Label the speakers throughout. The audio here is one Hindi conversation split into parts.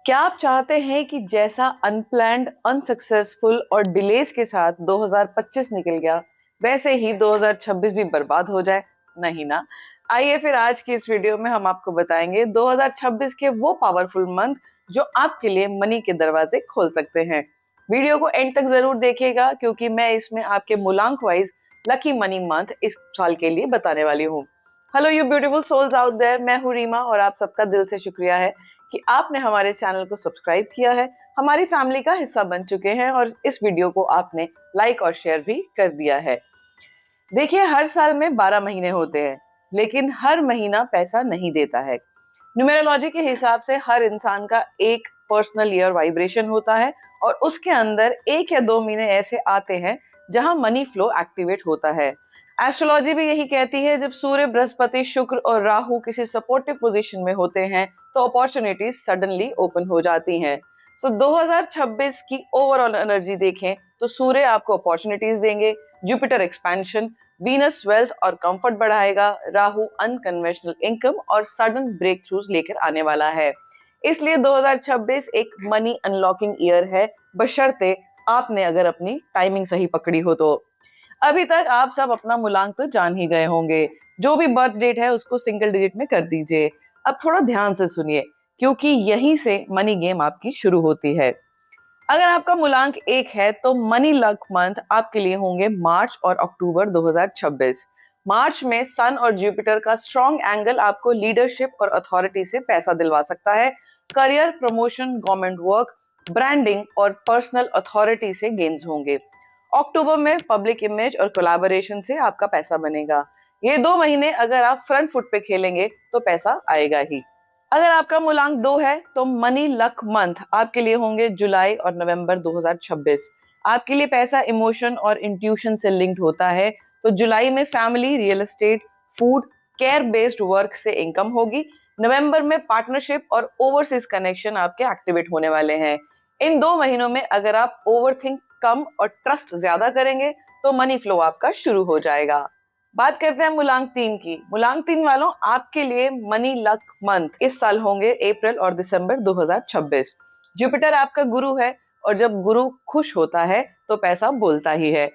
Speaker 1: क्या आप चाहते हैं कि जैसा अनप्लैन्ड, अनसक्सेसफुल और डिलेज के साथ 2025 निकल गया, वैसे ही 2026 भी बर्बाद हो जाए? नहीं ना। आइए फिर आज की इस वीडियो में हम आपको बताएंगे 2026 के वो पावरफुल मंथ जो आपके लिए मनी के दरवाजे खोल सकते हैं। वीडियो को एंड तक जरूर देखिएगा क्योंकि मैं इसमें आपके मूलांक वाइज लकी मनी मंथ इस साल के लिए बताने वाली हूँ। Hello you beautiful souls out there, मैं हूँ रीमा और आप सबका दिल से शुक्रिया है कि आपने हमारे चैनल को सब्सक्राइब किया है, हमारी फैमिली का हिस्सा बन चुके हैं और इस वीडियो को आपने लाइक और शेयर भी कर दिया है। देखिए, हर साल में 12 महीने होते हैं, लेकिन हर महीना पैसा नहीं देता है। न्यूमेरोलॉजी के हिसाब से हर इंसान का एक पर्सनल ईयर वाइब्रेशन होता है और उसके अंदर 1 या 2 महीने ऐसे आते हैं जहां मनी फ्लो एक्टिवेट होता है। एस्ट्रोलॉजी भी यही कहती है, जब सूर्य, बृहस्पति, शुक्र और राहु किसी सपोर्टिव पोजीशन में होते हैं तो अपॉर्चुनिटीज सडनली ओपन हो जाती हैं। सो 2026 की ओवरऑल एनर्जी देखें तो सूर्य आपको अपॉर्चुनिटीज देंगे, जुपिटर एक्सपेंशन, वीनस वेल्थ और कंफर्ट बढ़ाएगा, राहु अनकन्वेंशनल इनकम और सडन ब्रेक थ्रूज लेकर आने वाला है। इसलिए 2026 एक मनी अनलॉकिंग ईयर है, बशर्ते आपने अगर अपनी टाइमिंग सही पकड़ी हो तो। अभी तक आप सब अपना मूलांक तो जान ही गए होंगे। जो भी बर्थ डेट है उसको सिंगल डिजिट में कर दीजिए। अब थोड़ा ध्यान से सुनिए क्योंकि यहीं से मनी गेम आपकी शुरू होती है। अगर आपका मूलांक 1 है तो मनी लक मंथ आपके लिए होंगे मार्च और अक्टूबर 2026। मार्च में सन और जुपिटर का स्ट्रॉन्ग एंगल आपको लीडरशिप और अथॉरिटी से पैसा दिलवा सकता है। Career, promotion, government work, branding और पर्सनल अथॉरिटी से गेन्स होंगे। अक्टूबर में पब्लिक इमेज और कोलैबोरेशन से आपका पैसा बनेगा। ये 2 महीने अगर आप फ्रंट फुट पे खेलेंगे तो पैसा आएगा ही। अगर आपका मूलांक 2 है तो मनी लक मंथ आपके लिए होंगे जुलाई और नवंबर 2026। आपके लिए पैसा इमोशन और इंट्यूशन से लिंक्ड होता है, तो जुलाई में family, real estate, food, care based work से इनकम होगी। नवंबर में पार्टनरशिप और ओवरसीज कनेक्शन आपके एक्टिवेट होने वाले हैं। इन 2 महीनों में अगर आप ओवरथिंक कम और ट्रस्ट ज्यादा करेंगे तो मनी फ्लो आपका शुरू हो जाएगा। बात करते हैं मूलांक 3 की। मूलांक 3 वालों, आपके लिए मनी लक मंथ इस साल होंगे अप्रैल और दिसंबर 2026। जुपिटर आपका गुरु है और जब गुरु खुश होता है तो पैसा बोलता ही है।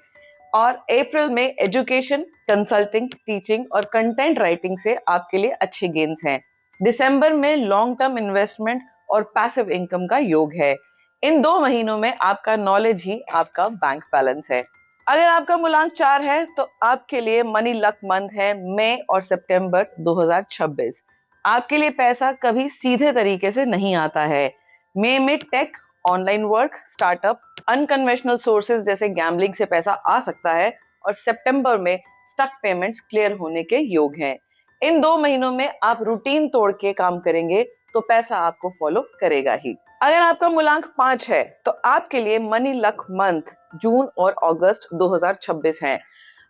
Speaker 1: और अप्रैल में एजुकेशन, कंसल्टिंग, टीचिंग और कंटेंट राइटिंग से आपके लिए अच्छे गेन्स हैं। दिसंबर में लॉन्ग टर्म इन्वेस्टमेंट और पैसिव इनकम का योग है। इन 2 महीनों में आपका नॉलेज ही आपका बैंक बैलेंस है। अगर आपका मूलांक 4 है तो आपके लिए मनी लक मंथ है मई और सितंबर 2026। आपके लिए पैसा कभी सीधे तरीके से नहीं आता है। मई में tech, online work, startup, unconventional sources जैसे गैम्बलिंग से पैसा आ सकता है और सितंबर में स्टक पेमेंट्स क्लियर होने के योग हैं। इन 2 महीनों में आप रूटीन तोड़ के काम करेंगे तो पैसा आपको फॉलो करेगा ही। अगर आपका मूलांक 5 है तो आपके लिए मनी लक मंथ जून और अगस्त 2026 है।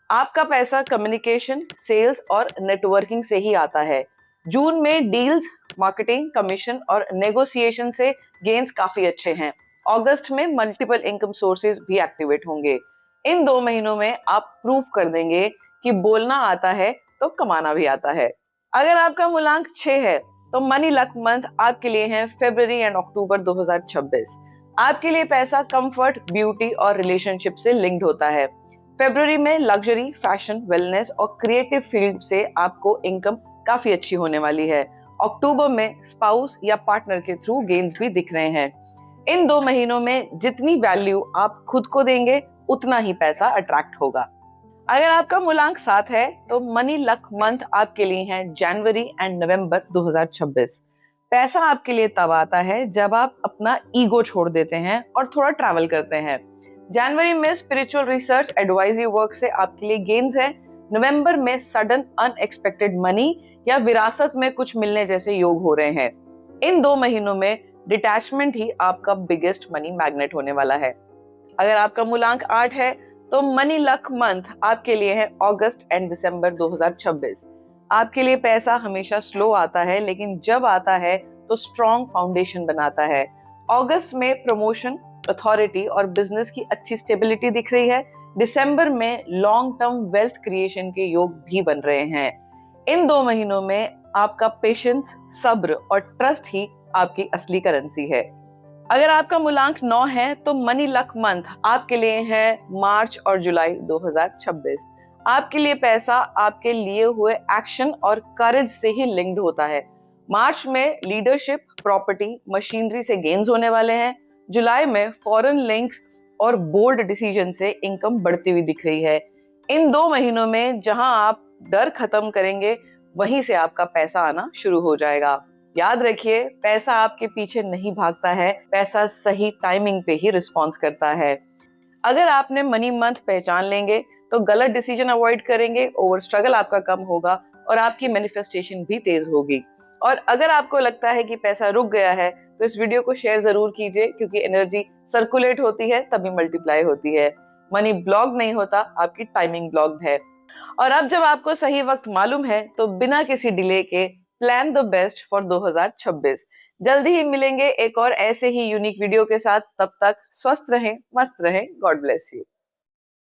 Speaker 1: आपका पैसा कम्युनिकेशन, सेल्स और नेटवर्किंग से ही आता है। जून में डील्स, मार्केटिंग, कमीशन और नेगोशिएशन से गेन्स काफी अच्छे हैं। अगस्त में मल्टीपल इनकम सोर्सेज भी एक्टिवेट होंगे। इन 2 महीनों में आप प्रूव कर देंगे कि बोलना आता है तो कमाना भी आता है। अगर आपका मूलांक 6 है तो मनी लक मंथ आपके लिए है फरवरी एंड अक्टूबर 2026। आपके लिए पैसा कंफर्ट, ब्यूटी और रिलेशनशिप से लिंक्ड होता है। फरवरी में लग्जरी, फैशन, वेलनेस और क्रिएटिव फील्ड से आपको इनकम काफी अच्छी होने वाली है। अक्टूबर में स्पाउस या पार्टनर के थ्रू गेन्स भी दिख रहे हैं। इन 2 महीनों में जितनी वैल्यू आप खुद को देंगे उतना ही पैसा अट्रैक्ट होगा। अगर आपका मूलांक 7 है तो मनी लक मंथ आपके लिए है जनवरी एंड नवंबर 2026। पैसा आपके लिए तब आता है जब आप अपना ईगो छोड़ देते हैं और थोड़ा ट्रैवल करते हैं। जनवरी में स्पिरिचुअल रिसर्च, एडवाइजरी वर्क से आपके लिए गेन्स है। नवंबर में सडन अनएक्सपेक्टेड मनी या विरासत में कुछ मिलने जैसे योग हो रहे हैं। इन 2 महीनों में डिटैचमेंट ही आपका बिगेस्ट मनी मैग्नेट होने वाला है। अगर आपका मूलांक 8 है तो मनी लक मंथ आपके लिए है अगस्त एंड दिसंबर 2026। आपके लिए पैसा हमेशा स्लो आता है, लेकिन जब आता है तो स्ट्रॉन्ग फाउंडेशन बनाता है। अगस्त में प्रमोशन, अथॉरिटी और बिजनेस की अच्छी स्टेबिलिटी दिख रही है। दिसंबर में लॉन्ग टर्म वेल्थ क्रिएशन के योग भी बन रहे हैं। इन 2 महीनों में आपका पेशेंस, सब्र और ट्रस्ट ही आपकी असली करेंसी है। अगर आपका मूलांक 9 है तो मनी लक मंथ आपके लिए है मार्च और जुलाई 2026। आपके लिए पैसा आपके लिए हुए एक्शन और करेज से ही लिंक्ड होता है। मार्च में लीडरशिप, प्रॉपर्टी, मशीनरी से गेन्स होने वाले हैं। जुलाई में फॉरेन लिंक्स और बोल्ड डिसीजन से इनकम बढ़ती हुई दिख रही है। इन 2 महीनों में जहां आप डर खत्म करेंगे, वहीं से आपका पैसा आना शुरू हो जाएगा। याद रखिए, पैसा आपके पीछे नहीं भागता है, पैसा सही टाइमिंग पे ही रिस्पॉन्स करता है। अगर आपने मनी मंथ पहचान लेंगे तो गलत डिसीजन अवॉइड करेंगे, ओवर स्ट्रगल आपका कम होगा और आपकी मैनिफेस्टेशन भी तेज होगी। और अगर आपको लगता है कि पैसा रुक गया है तो इस वीडियो को शेयर जरूर कीजिए, क्योंकि एनर्जी सर्कुलेट होती है तभी मल्टीप्लाई होती है। मनी ब्लॉक नहीं होता, आपकी टाइमिंग ब्लॉक्ड है। और अब जब आपको सही वक्त मालूम है तो बिना किसी डिले के प्लान द बेस्ट फॉर 2026। जल्दी ही मिलेंगे एक और ऐसे ही यूनिक वीडियो के साथ। तब तक स्वस्थ रहें, मस्त रहें। God bless you.